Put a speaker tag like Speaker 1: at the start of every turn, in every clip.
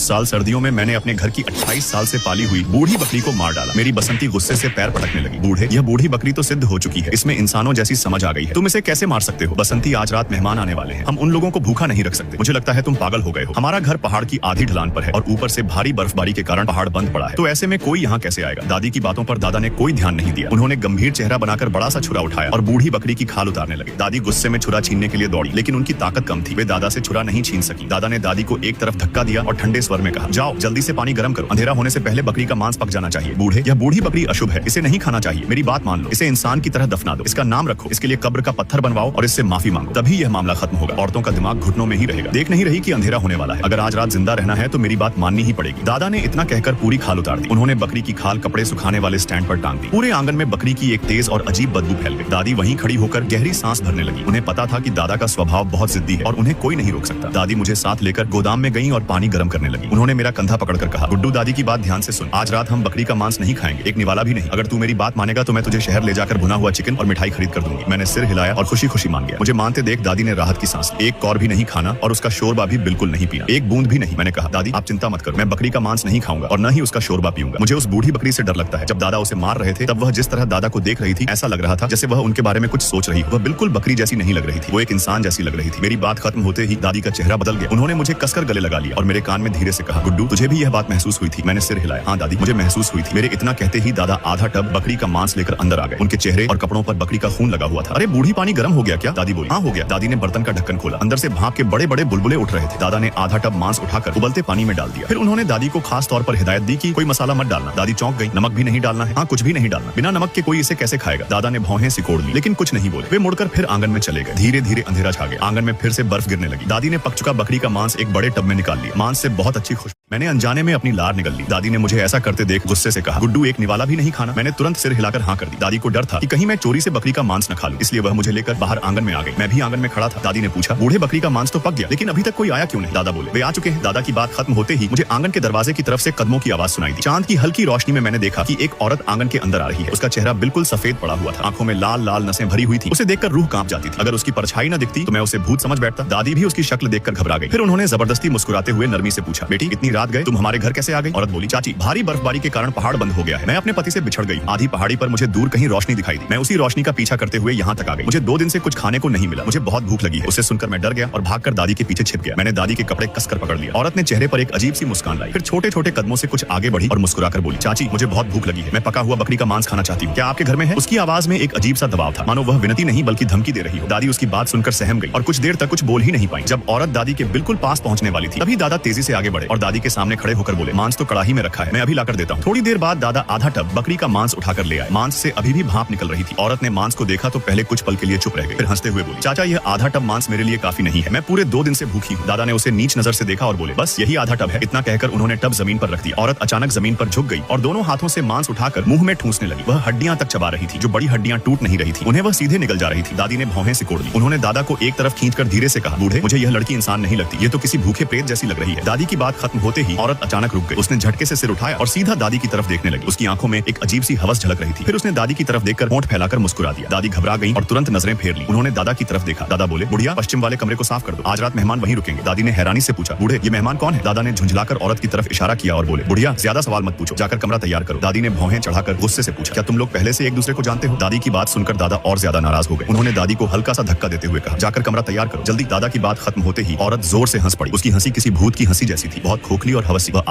Speaker 1: उस साल सर्दियों में मैंने अपने घर की 28 साल से पाली हुई बूढ़ी बकरी को मार डाला। मेरी बसंती गुस्से से पैर पटकने लगी। बूढ़े, यह बूढ़ी बकरी तो सिद्ध हो चुकी है, इसमें इंसानों जैसी समझ आ गई है, तुम इसे कैसे मार सकते हो? बसंती, आज रात मेहमान आने वाले हैं, हम उन लोगों को भूखा नहीं रख सकते। मुझे लगता है तुम पागल हो गए हो। हमारा घर पहाड़ की आधी ढलान पर है और ऊपर से भारी बर्फबारी के कारण पहाड़ बंद पड़ा है, तो ऐसे में कोई यहाँ कैसे आएगा? दादी की बातों पर दादा ने कोई ध्यान नहीं दिया। उन्होंने गंभीर चेहरा बनाकर बड़ा सा छुरा उठाया और बूढ़ी बकरी की खाल उतारने लगे। दादी गुस्से में छुरा छीनने के लिए दौड़ी, लेकिन उनकी ताकत कम थी, वे दादा से छुरा नहीं छीन सकी। दादा ने दादी को एक तरफ धक्का दिया और ठंडे स्वर में कहा, जाओ जल्दी से पानी गर्म करो, अंधेरा होने से पहले बकरी का मांस पक जाना चाहिए। बूढ़े, यह बूढ़ी बकरी अशुभ है, इसे नहीं खाना चाहिए, मेरी बात मान लो, इसे इंसान की तरह दफना दो, इसका नाम रखो, इसके लिए कब्र का पत्थर बनवाओ और इससे माफी मांगो, तभी यह मामला खत्म होगा। औरतों का दिमाग घुटनों में ही रहेगा, देख नहीं रही कि अंधेरा होने वाला है, अगर आज रात जिंदा रहना है तो मेरी बात माननी ही पड़ेगी। दादा ने इतना कहकर पूरी खाल उतार दी। उन्होंने बकरी की खाल कपड़े सुखाने वाले स्टैंड पर टांग दी। पूरे आंगन में बकरी की एक तेज और अजीब बदबू फैल गई। दादी वहीं खड़ी होकर गहरी सांस भरने लगी। उन्हें पता था कि दादा का स्वभाव बहुत जिद्दी है और उन्हें कोई नहीं रोक सकता। दादी मुझे साथ लेकर गोदाम में गई और पानी गर्म करने लगी। उन्होंने मेरा कंधा पकड़कर कहा, गुड्डू दादी की बात ध्यान से सुन, आज रात हम बकरी का मांस नहीं खाएंगे, एक निवाला भी नहीं। अगर तू मेरी बात मानेगा तो मैं तुझे शहर ले जाकर भुना हुआ चिकन और मिठाई खरीद कर दूंगी। मैंने सिर हिलाया और खुशी खुशी मान गया। मुझे मानते देख दादी ने राहत की सांस ली। एक कौर भी नहीं खाना और उसका शोरबा भी बिल्कुल नहीं पीना, एक बूंद भी नहीं। मैंने कहा, दादी आप चिंता मत करो, मैं बकरी का मांस नहीं खाऊंगा और न ही उसका शोरबा पीऊंगा। मुझे उस बूढ़ी बकरी से डर लगता है। जब दादा उसे मार रहे थे तब वह जिस तरह दादा को देख रही थी, ऐसा लग रहा था जैसे वह उनके बारे में कुछ सोच रही। वह बिल्कुल बकरी जैसी नहीं लग रही थी, वो एक इंसान जैसी लग रही थी। मेरी बात खत्म होते ही दादी का चेहरा बदल गया। उन्होंने मुझे कसकर गले लगा लिया और मेरे कान में धीरे से कहा, गुड्डू तुझे भी यह बात महसूस हुई थी? मैंने सिर हिलाया। हाँ दादी, मुझे महसूस हुई थी। मेरे इतना कहते ही दादा आधा टब बकरी का मांस लेकर अंदर आ गए। उनके चेहरे और कपड़ों पर बकरी का खून लगा हुआ था। अरे बूढ़ी, पानी गर्म हो गया क्या? दादी बोली। हाँ हो गया। दादी ने बर्तन का ढक्कन खोला, अंदर से भाप के बड़े बड़े बुलबुले उठ रहे थे। दादा ने आधा टब मांस उठाकर उबलते पानी में डाल दिया। फिर उन्होंने दादी को खास तौर पर हिदायत दी कि कोई मसाला मत डालना। दादी चौंक गई। नमक भी नहीं डालना है? हाँ, कुछ भी नहीं डालना। बिना नमक के कोई इसे कैसे खाएगा? दादा ने भौहें सिकोड़ ली, लेकिन कुछ नहीं बोले। वे मुड़कर फिर आंगन में चले गए। धीरे धीरे अंधेरा छा गया। आंगन में फिर से बर्फ गिरने लगी। दादी ने पक चुका बकरी का मांस एक बड़े टब में निकाल लिया। मांस से बहुत अच्छी खुशबू। मैंने अनजाने में अपनी लार निगल ली। दादी ने मुझे ऐसा करते देख गुस्से से कहा, गुड्डू एक निवाला भी नहीं खाना? मैंने तुरंत सिर हिलाकर हाँ कर दी। दादी को डर था कि कहीं मैं चोरी से बकरी का मांस न खा लूं, इसलिए वह मुझे लेकर बाहर आंगन में आ गई। मैं भी आंगन में खड़ा था। दादी ने पूछा, बूढ़े बकरी का मांस तो पक गया, लेकिन अभी तक कोई आया क्यों नहीं? दादा बोले, वे आ चुके हैं। दादा की बात खत्म होते ही मुझे आंगन के दरवाजे की तरफ से कदमों की आवाज सुनाई दी। चांद की हल्की रोशनी में मैंने देखा कि एक औरत आंगन के अंदर आ रही है। उसका चेहरा बिल्कुल सफेद पड़ा हुआ था, आंखों में लाल लाल नसें भरी हुई थी। उसे देखकर रूह कांप जाती थी। अगर उसकी परछाई न दिखती तो मैं उसे भूत समझ बैठता। दादी भी उसकी शक्ल देखकर घबरा गई। फिर उन्होंने जबरदस्ती मुस्कुराते हुए नरमी से पूछा, बेटी इतनी रात गए, तुम हमारे घर कैसे आ गई? औरत बोली, चाची भारी बर्फबारी के कारण पहाड़ बंद हो गया है, मैं अपने पति से बिछड़ गई। आधी पहाड़ी पर मुझे दूर कहीं रोशनी दिखाई दी, मैं उसी रोशनी का पीछा करते हुए यहाँ तक आ गई। मुझे 2 दिन से कुछ खाने को नहीं मिला, मुझे बहुत भूख लगी है। उसे सुनकर मैं डर गया और भागकर दादी के पीछे छिप गया। मैंने दादी के कपड़े कसकर पकड़ लिया। औरत ने चेहरे पर एक अजीब सी मुस्कान लाई, फिर छोटे छोटे कदमों से कुछ आगे बढ़ी और मुस्कुराकर बोली, चाची मुझे बहुत भूख लगी है, मैं पका हुआ बकरी का मांस खाना चाहती हूँ, क्या आपके घर में है? उसकी आवाज में एक अजीब सा दबाव था, मानो वह विनती नहीं बल्कि धमकी दे रही हो। दादी उसकी बात सुनकर सहम गई और कुछ देर तक कुछ बोल ही नहीं पाई। जब औरत दादी के बिल्कुल पास पहुंचने वाली थी, तभी दादा तेजी से आगे बढ़े और दादी के सामने खड़े होकर बोले, मांस तो कड़ाही में रखा है, मैं अभी लाकर देता हूँ। थोड़ी देर बाद दादा आधा टब बकरी का मांस उठाकर ले आए। मांस से अभी भी भाप निकल रही थी। औरत ने मांस को देखा तो पहले कुछ पल के लिए चुप रह गई, फिर हंसते हुए बोली, चाचा यह आधा टब मांस मेरे लिए काफी नहीं है, मैं पूरे 2 दिन से भूखी हूँ। दादा ने उसे नीच नजर से देखा और बोले, बस यही आधा टब है। इतना कहकर उन्होंने टब जमीन पर रख दिया। औरत अचानक जमीन पर झुक गई और दोनों हाथों से मांस उठाकर मुंह में ठूंसने लगी। वह हड्डियां तक चबा रही थी, जो बड़ी हड्डियां टूट नहीं रही थी, उन्हें वह सीधे निकल जा रही थी। दादी ने भौहें सिकोड़ ली। उन्होंने दादा को एक तरफ खींचकर धीरे से कहा, बूढ़े मुझे यह लड़की इंसान नहीं लगती, ये तो किसी भूखे प्रेत जैसी लग रही है। दादी की बात खत्म होते ही औरत अचानक रुक गई। उसने झटके से सिर उठाया और सीधा दादी की तरफ देखने लगी। उसकी आंखों में एक अजीब सी हवस झलक रही थी। फिर उसने दादी की तरफ देखकर होंठ फैलाकर मुस्कुरा दिया। दादी घबरा गई और तुरंत नजरें फेर ली। उन्होंने दादा की तरफ देखा। दादा बोले, बुढ़िया पश्चिम वाले कमरे को साफ कर दो, आज रात मेहमान वहीं रुकेंगे। दादी ने हैरानी से पूछा, बूढ़े ये मेहमान कौन है? दादा ने झुंझलाकर औरत की तरफ इशारा किया और बोले, बुढ़िया ज्यादा सवाल मत पूछो, जाकर कमरा तैयार करो। दादी ने भौहें चढ़ाकर गुस्से से पूछा, क्या तुम लोग पहले से एक दूसरे को जानते हो? दादी की बात सुनकर दादा और ज्यादा नाराज हो गए। उन्होंने दादी को हल्का सा धक्का देते हुए कहा, जाकर कमरा तैयार करो जल्दी। दादा की बात खत्म होते ही औरत जोर से हंस पड़ी। उसकी हंसी किसी भूत की हंसी जैसी थी, बहुत खोखली और हवसी। वह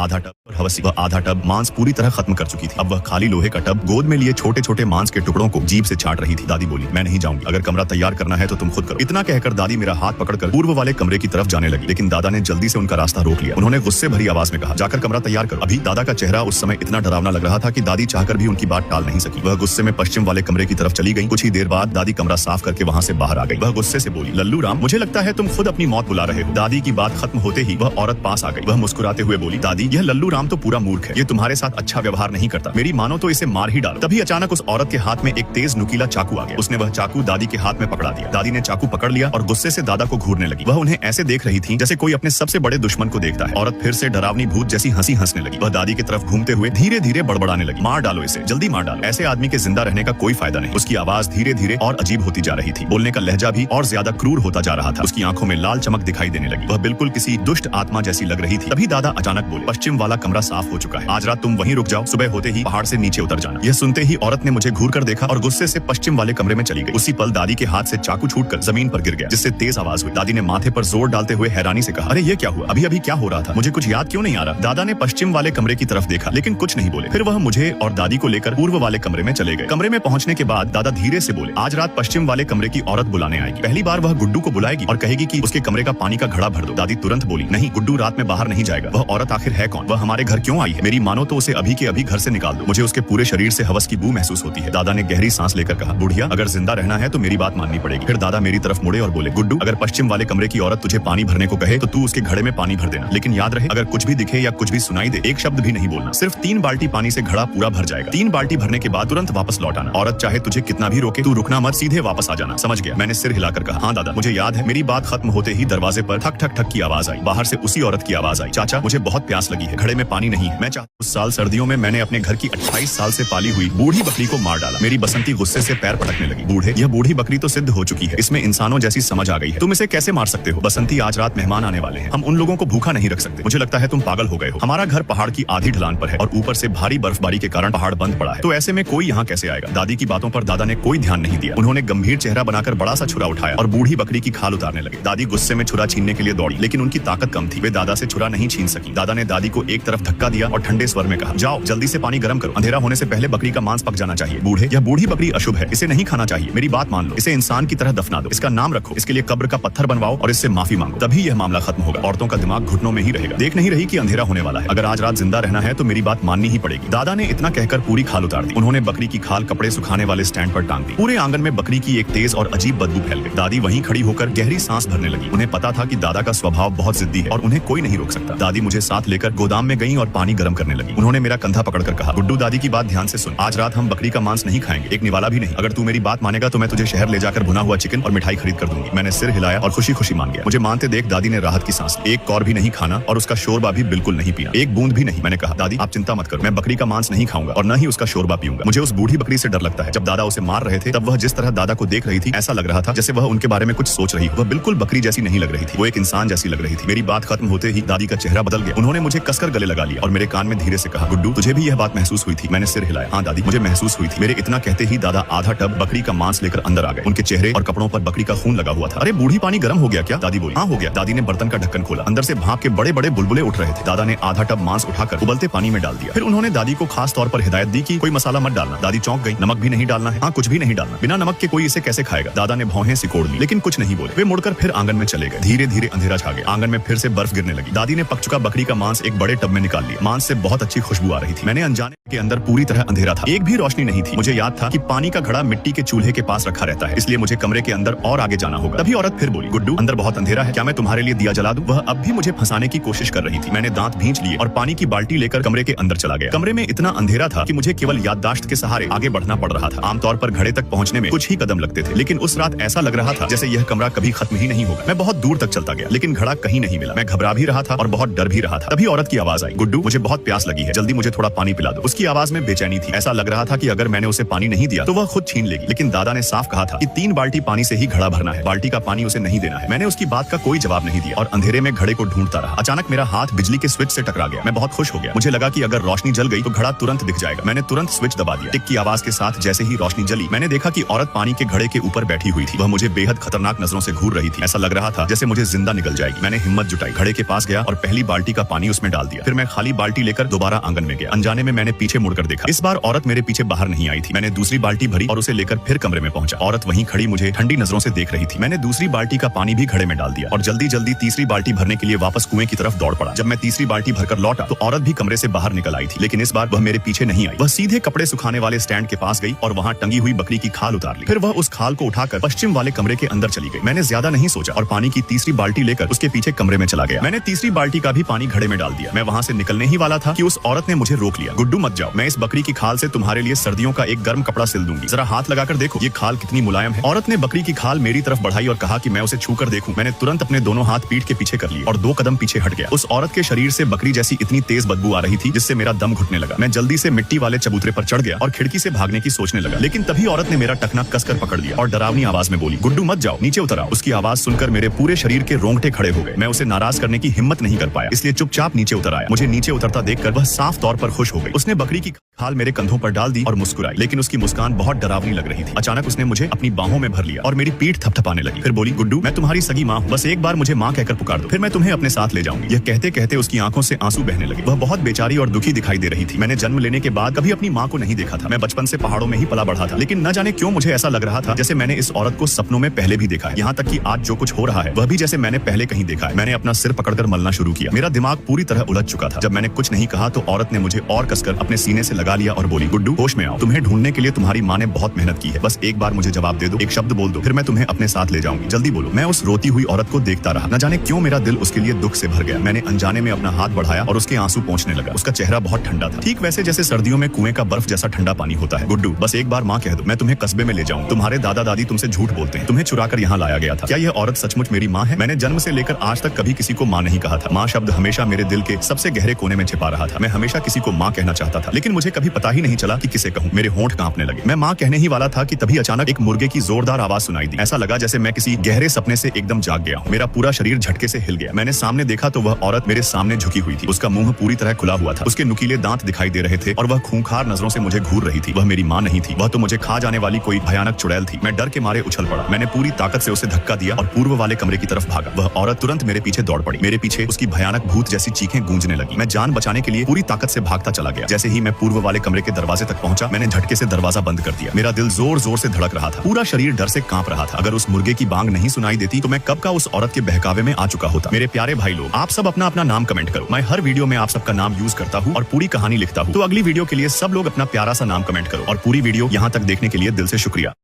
Speaker 1: आधा टब मांस पूरी तरह खत्म कर चुकी थी। अब वह खाली लोहे का टब गोद में लिए छोटे छोटे मांस के टुकड़ों को जीभ से चाट रही थी। दादी बोली, मैं नहीं जाऊंगी, अगर कमरा तैयार करना है तो तुम खुद करो। इतना कहकर दादी मेरा हाथ पकड़कर पूर्व वाले कमरे की तरफ जाने लगी, लेकिन दादा ने जल्दी से उनका रास्ता रोक लिया। उन्होंने गुस्से भरी आवाज में कहा, जाकर कमरा तैयार करो अभी। दादा का चेहरा उस समय इतना डरावना लग रहा था कि दादी चाहकर भी उनकी बात टाल नहीं सकी। वह गुस्से में पश्चिम वाले कमरे की तरफ चली गई। कुछ ही देर बाद दादी कमरा साफ करके वहाँ से बाहर आ गई। वह गुस्से से बोली, लल्लू राम मुझे लगता है तुम खुद अपनी मौत बुला रहे हो। दादी की बात खत्म होते ही वह औरत पास आ गई। वह मुस्कुराते हुए बोली, दादी यह लल्लू राम काम तो पूरा मूर्ख है, ये तुम्हारे साथ अच्छा व्यवहार नहीं करता, मेरी मानो तो इसे मार ही डालो। तभी अचानक उस औरत के हाथ में एक तेज नुकीला चाकू आ गया। उसने वह चाकू दादी के हाथ में पकड़ा दिया। दादी ने चाकू पकड़ लिया और गुस्से से दादा को घूरने लगी। वह उन्हें ऐसे देख रही थी जैसे कोई अपने सबसे बड़े दुश्मन को देखता है। औरत फिर से डरावनी भूत जैसी हंसी हंसने लगी। वह दादी की तरफ घूमते हुए धीरे धीरे बड़बड़ाने लगी, मार डालो इसे, जल्दी मार डालो, ऐसे आदमी के जिंदा रहने का कोई फायदा नहीं। उसकी आवाज धीरे धीरे और अजीब होती जा रही थी, बोलने का लहजा भी और ज्यादा क्रूर होता जा रहा था। उसकी आंखों में लाल चमक दिखाई देने लगी, वह बिल्कुल किसी दुष्ट आत्मा जैसी लग रही थी। तभी दादा अचानक बोले, पश्चिम वाला कमरा साफ हो चुका है, आज रात तुम वहीं रुक जाओ, सुबह होते ही पहाड़ से नीचे उतर जाना। यह सुनते ही औरत ने मुझे घूर कर देखा और गुस्से से पश्चिम वाले कमरे में चली गई। उसी पल दादी के हाथ से चाकू छूटकर जमीन पर गिर गया, जिससे तेज आवाज हुई। दादी ने माथे पर जोर डालते हुए हैरानी से कहा, अरे ये क्या हुआ, अभी अभी क्या हो रहा था, मुझे कुछ याद क्यों नहीं आ रहा। दादा ने पश्चिम वाले कमरे की तरफ देखा लेकिन कुछ नहीं बोले। फिर वह मुझे और दादी को लेकर पूर्व वाले कमरे में चले गए। कमरे में पहुंचने के बाद दादा धीरे से बोले, आज रात पश्चिम वाले कमरे की औरत बुलाने आएगी। पहली बार वह गुड्डू को बुलाएगी और कहेगी कि उसके कमरे का पानी का घड़ा भर दो। दादी तुरंत बोली, नहीं, गुड्डू रात में बाहर नहीं जाएगा। वह औरत आखिर है कौन, वह हमारे घर क्यों आई है, मेरी मानो तो उसे अभी के अभी घर से निकाल दो, मुझे उसके पूरे शरीर से हवस की बू महसूस होती है। दादा ने गहरी सांस लेकर कहा, बुढ़िया अगर जिंदा रहना है तो मेरी बात माननी पड़ेगी। फिर दादा मेरी तरफ मुड़े और बोले, गुड्डू अगर पश्चिम वाले कमरे की औरत तुझे पानी भरने को कहे तो तू उसके घड़े में पानी भर देना, लेकिन याद रहे अगर कुछ भी दिखे या कुछ भी सुनाई दे एक शब्द भी नहीं बोलना। सिर्फ 3 बाल्टी पानी से घड़ा पूरा भर जाएगा। 3 बाल्टी भरने के बाद तुरंत वापस लौट आना। औरत चाहे तुझे कितना भी रोके, तू रुकना मत, सीधे वापस आ जाना, समझ गया। मैंने सिर हिलाकर कहा, हाँ दादा मुझे याद है। मेरी बात खत्म होते ही दरवाजे पर ठक ठक ठक की आवाज आई। बाहर से उसी औरत की आवाज आई, चाचा मुझे बहुत प्यास लगी है, घड़े में पानी नहीं है। मैं चाहता उस साल सर्दियों में मैंने अपने घर की 28 साल से पाली हुई बूढ़ी बकरी को मार डाला। मेरी बसंती गुस्से से पैर पटकने लगी। बूढ़े, यह बूढ़ी बकरी तो सिद्ध हो चुकी है, इसमें इंसानों जैसी समझ आ गई है, तुम इसे कैसे मार सकते हो। बसंती आज रात मेहमान आने वाले हैं, हम उन लोगों को भूखा नहीं रख सकते। मुझे लगता है तुम पागल हो गए हो। हमारा घर पहाड़ की आधी ढलान पर है और ऊपर से भारी बर्फबारी के कारण पहाड़ बंद पड़ा है, तो ऐसे में कोई यहाँ कैसे आएगा। दादी की बातों पर दादा ने कोई ध्यान नहीं दिया। उन्होंने गंभीर चेहरा बनाकर बड़ा सा छुरा उठाया और बूढ़ी बकरी की खाल उतारने लगे। दादी गुस्से में छुरा छीनने के लिए दौड़ी, लेकिन उनकी ताकत कम थी, वे दादा से छुरा नहीं छीन सकी। दादा ने दादी को एक तरफ धक्का दिया और ठंडे स्वर में कहा, जाओ जल्दी से पानी गर्म करो, अंधेरा होने से पहले बकरी का मांस पक जाना चाहिए। बूढ़े, यह बूढ़ी बकरी अशुभ है, इसे नहीं खाना चाहिए, मेरी बात मान लो, इसे इंसान की तरह दफना दो, इसका नाम रखो, इसके लिए कब्र का पत्थर बनवाओ और इससे माफी मांगो, तभी यह मामला खत्म होगा। औरतों का दिमाग घुटनों में ही रहेगा, देख नहीं रही कि अंधेरा होने वाला है, अगर आज रात जिंदा रहना है तो मेरी बात माननी ही पड़ेगी। दादा ने इतना कहकर पूरी खाल उतार दी। उन्होंने बकरी की खाल कपड़े सुखाने वाले स्टैंड पर टांग दी। पूरे आंगन में बकरी की एक तेज और अजीब बदबू फैल गई। दादी वहीं खड़ी होकर गहरी सांस भरने लगी। उन्हें पता था कि दादा का स्वभाव बहुत जिद्दी है और उन्हें कोई नहीं रोक सकता। दादी मुझे साथ लेकर गोदाम में गई और पानी गर्म करने लगी। उन्होंने मेरा कंधा पकड़कर कहा, गुड्डू दादी की बात ध्यान से सुन, आज रात हम बकरी का मांस नहीं खाएंगे, एक निवाला भी नहीं। अगर तू मेरी बात मानेगा तो मैं तुझे शहर ले जाकर भुना हुआ चिकन और मिठाई खरीद कर दूंगी। मैंने सिर हिलाया और खुशी खुशी मान गया। मुझे मानते देख दादी ने राहत की सांस ली। एक कौर भी नहीं खाना और उसका शोरबा भी बिल्कुल नहीं पीना, एक बूंद भी नहीं। मैंने कहा, दादी आप चिंता मत करो, मैं बकरी का मांस नहीं खाऊंगा और न ही उसका शोरबा पीऊंगा। मुझे उस बूढ़ी बकरी से डर लगता है। जब दादा उसे मार रहे थे तब वह जिस तरह दादा को देख रही थी ऐसा लग रहा था जैसे वह उनके बारे में कुछ सोच रही हो। वह बिल्कुल बकरी जैसी नहीं लग रही थी, वो एक इंसान जैसी लग रही थी। मेरी बात खत्म होते ही दादी का चेहरा बदल गया। उन्होंने मुझे कसकर गले लगा लिया और मेरे कान में धीरे से कहा, गुड्डू तुझे भी यह बात महसूस हुई थी। मैंने सिर हिलाया, हाँ दादी मुझे महसूस हुई थी। मेरे इतना कहते ही दादा आधा टब बकरी का मांस लेकर अंदर आ गए। उनके चेहरे और कपड़ों पर बकरी का खून लगा हुआ था। अरे बूढ़ी, पानी गर्म हो गया क्या? दादी बोली। हाँ हो गया। दादी ने बर्तन का ढक्कन खोला, अंदर से भाप के बड़े बड़े बुलबुले उठ रहे थे। दादा ने आधा टब मांस उठाकर उबलते पानी में डाल दिया। फिर उन्होंने दादी को खास तौर पर हिदायत दी कि कोई मसाला मत डालना। दादी चौंक गई, नमक भी नहीं डालना है? हाँ कुछ भी नहीं डालना, बिना नमक के कोई इसे कैसे खाएगा? दादा ने भौहें सिकोड़ ली लेकिन कुछ नहीं बोले। वे मुड़कर फिर आंगन में चले गए। धीरे धीरे अंधेरा छा गया। आंगन में फिर से बर्फ गिरने लगी। दादी ने पक चुका बकरी का मांस एक बड़े टब में निकाल लिया। मांस से बहुत अच्छी खुशबू आ रही थी। मैंने अनजाने के अंदर पूरी तरह अंधेरा था, एक भी रोशनी नहीं थी। मुझे याद था कि पानी का घड़ा मिट्टी के चूल्हे के पास रखा रहता है, इसलिए मुझे कमरे के अंदर और आगे जाना होगा। तभी औरत फिर बोली, गुड्डू अंदर बहुत अंधेरा है, क्या मैं तुम्हारे लिए दिया जला दूं? वह अब भी मुझे फंसाने की कोशिश कर रही थी। मैंने दांत भींच लिए और पानी की बाल्टी लेकर कमरे के अंदर चला गया। कमरे में इतना अंधेरा था कि मुझे केवल याददाश्त के सहारे आगे बढ़ना पड़ रहा था। आमतौर पर घड़े तक पहुंचने में कुछ ही कदम लगते थे, लेकिन उस रात ऐसा लग रहा था जैसे यह कमरा कभी खत्म ही नहीं होगा। मैं बहुत दूर तक चलता गया लेकिन घड़ा कहीं नहीं मिला। मैं घबरा भी रहा था और बहुत डर भी रहा था। तभी औरत की आवाज आई, गुड्डू मुझे बहुत प्यास लगी है, जल्दी मुझे थोड़ा पानी पिला दो। उसकी आवाज में बेचैनी थी। ऐसा लग रहा था कि अगर मैंने उसे पानी नहीं दिया तो वह खुद छीन लेगी। लेकिन दादा ने साफ कहा था कि 3 बाल्टी पानी से ही घड़ा भरना है, बाल्टी का पानी उसे नहीं देना है। मैंने उसकी बात का कोई जवाब नहीं दिया और अंधेरे में घड़े को ढूंढता रहा। अचानक मेरा हाथ बिजली के स्विच से टकरा गया। मैं बहुत खुश हो गया। मुझे लगा कि अगर रोशनी जल गई तो घड़ा तुरंत दिख जाएगा। मैंने तुरंत स्विच दबा दिया। टिक की आवाज के साथ जैसे ही रोशनी जली, मैंने देखा कि औरत पानी के घड़े के ऊपर बैठी हुई थी। वह मुझे बेहद खतरनाक नजरों से घूर रही थी। ऐसा लग रहा था जैसे मुझे जिंदा निकल जाएगी। मैंने हिम्मत जुटाई, घड़े के पास गया और पहली बाल्टी का पानी उसमें डाल दिया। फिर मैं खाली बाल्टी लेकर दोबारा आंगन में गया। अनजाने में मैंने पीछे मुड़कर देखा। इस बार औरत मेरे पीछे बाहर नहीं आई थी। मैंने दूसरी बाल्टी भरी और उसे लेकर फिर कमरे में पहुंचा। औरत वहीं खड़ी मुझे ठंडी नजरों से देख रही थी। मैंने दूसरी बाल्टी का पानी भी घड़े में डाल दिया और जल्दी जल्दी तीसरी बाल्टी भरने के लिए वापस कुएं की तरफ दौड़ पड़ा। जब मैं तीसरी बाल्टी भरकर लौटा तो औरत भी कमरे से बाहर निकल आई थी, लेकिन इस बार वह मेरे पीछे नहीं आई। वह सीधे कपड़े सुखाने वाले स्टैंड के पास गई और वहां टंगी हुई बकरी की खाल उतार ली। फिर वह उस खाल को उठाकर पश्चिम वाले कमरे के अंदर चली गई। मैंने ज्यादा नहीं सोचा और पानी की तीसरी बाल्टी लेकर उसके पीछे कमरे में चला गया। मैंने तीसरी बाल्टी का भी पानी घड़े में डाल दिया। मैं वहां वहाँ से निकलने ही वाला था कि उस औरत ने मुझे रोक लिया। गुड्डू मत जाओ, मैं इस बकरी की खाल से तुम्हारे लिए सर्दियों का एक गर्म कपड़ा सिल दूंगी, जरा हाथ लगाकर देखो ये खाल कितनी मुलायम है। औरत ने बकरी की खाल मेरी तरफ बढ़ाई और कहा कि मैं उसे छू कर देखूं। मैंने तुरंत अपने दोनों हाथ पीठ के पीछे कर लिए और 2 कदम पीछे हट गया। उस औरत के शरीर से बकरी जैसी इतनी तेज बदबू आ रही थी जिससे मेरा दम घुटने लगा। मैं जल्दी से मिट्टी वाले चबूतरे पर चढ़ गया और खिड़की से भागने की सोचने लगा, लेकिन तभी औरत ने मेरा टखना कसकर पकड़ लिया और डरावनी आवाज में बोली, गुड्डू मत जाओ, नीचे उतर आओ। उसकी आवाज सुनकर मेरे पूरे शरीर के रोंगटे खड़े हो गए। मैं उसे नाराज करने की हिम्मत नहीं कर पाया, इसलिए चुपचाप नीचे उतर आया। मुझे नीचे उतरता देखकर वह साफ तौर पर खुश हो गई। उसने बकरी की खाल मेरे कंधों पर डाल दी और मुस्कुराई, लेकिन उसकी मुस्कान बहुत डरावनी लग रही थी। अचानक उसने मुझे अपनी बाहों में भर लिया और मेरी पीठ थपथपाने लगी। फिर बोली, गुड्डू मैं तुम्हारी सगी माँ हूँ, बस एक बार मुझे माँ कहकर पुकार दो, फिर मैं तुम्हें अपने साथ ले जाऊंगी। यह कहते कहते उसकी आंखों से आंसू बहने लगे। वह बहुत बेचारी और दुखी दिखाई दे रही थी। मैंने जन्म लेने के बाद कभी अपनी माँ को नहीं देखा था। मैं बचपन से पहाड़ों में ही पला बढ़ा था, लेकिन न जाने क्यों मुझे ऐसा लग रहा था जैसे मैंने इस औरत को सपनों में पहले भी देखा है। यहाँ तक कि आज जो कुछ हो रहा है वह भी जैसे मैंने पहले कहीं देखा है। मैंने अपना सिर पकड़कर मलना शुरू किया। मेरा दिमाग पूरी तरह उलझ चुका था। जब मैंने कुछ नहीं कहा तो औरत ने मुझे और कसकर अपने सीने से लगा लिया और बोली, गुड्डू होश में आओ, तुम्हें ढूंढने के लिए तुम्हारी माँ ने बहुत मेहनत की है, बस एक बार मुझे जवाब दे दो, एक शब्द बोल दो, फिर मैं तुम्हें अपने साथ ले जाऊंगी, जल्दी बोलो। मैं उस रोती हुई औरत को देखता रहा। न जाने क्यों मेरा दिल उसके लिए दुख से भर गया। मैंने अनजाने में अपना हाथ बढ़ाया और उसके आंसू पोंछने लगा। उसका चेहरा बहुत ठंडा था, ठीक वैसे जैसे सर्दियों में कुएं का बर्फ जैसा ठंडा पानी होता है। गुड्डू बस एक बार माँ कह दो, मैं तुम्हें कस्बे में ले जाऊं। तुम्हारे दादा दादी तुमसे झूठ बोलते हैं, तुम्हें चुरा कर यहाँ लाया गया था। क्या यह औरत सचमुच मेरी माँ है? मैंने जन्म से लेकर आज तक कभी किसी को माँ नहीं कहा था। माँ शब्द हमेशा मेरे दिल के सबसे गहरे कोने में छिपा रहा था। मैं हमेशा किसी को माँ कहना चाहता था, लेकिन मुझे कभी पता ही नहीं चला कि किसे कहूँ। मेरे होंठ कांपने लगे। मैं माँ कहने ही वाला था कि तभी अचानक एक मुर्गे की जोरदार आवाज सुनाई दी। ऐसा लगा जैसे मैं किसी गहरे सपने से एकदम जाग गया हूँ। मेरा पूरा शरीर झटके से हिल गया। मैंने सामने देखा तो वह औरत मेरे सामने झुकी हुई थी। उसका मुंह पूरी तरह खुला हुआ था। उसके नुकीले दांत दिखाई दे रहे थे और वह खूंखार नजरों से मुझे घूर रही थी। वह मेरी माँ नहीं थी, वह तो मुझे खा जाने वाली कोई भयानक चुड़ैल थी। मैं डर के मारे उछल पड़ा। मैंने पूरी ताकत से उसे धक्का दिया और पूर्व वाले कमरे की तरफ भागा। वह औरत तुरंत मेरे पीछे दौड़ पड़ी। मेरे पीछे उसकी भयानक भूत जैसी चीखें गूंजने लगी। मैं जान बचाने के लिए पूरी ताकत से भागता चला गया। जैसे ही मैं पूर्व वाले कमरे के दरवाजे तक पहुंचा, मैंने झटके से दरवाजा बंद कर दिया। मेरा दिल जोर जोर से धड़क रहा था। पूरा शरीर डर से कांप रहा था। अगर उस मुर्गे की बांग नहीं सुनाई देती तो मैं कब का उस औरत के बहकावे में आ चुका होता। मेरे प्यारे भाई लोग, आप सब अपना अपना नाम कमेंट करो। मैं हर वीडियो में आप सबका नाम यूज करता हूँ और पूरी कहानी लिखता हूँ। तो अगली वीडियो के लिए सब लोग अपना प्यारा सा नाम कमेंट करो। और पूरी वीडियो यहाँ तक देखने के लिए दिल से शुक्रिया।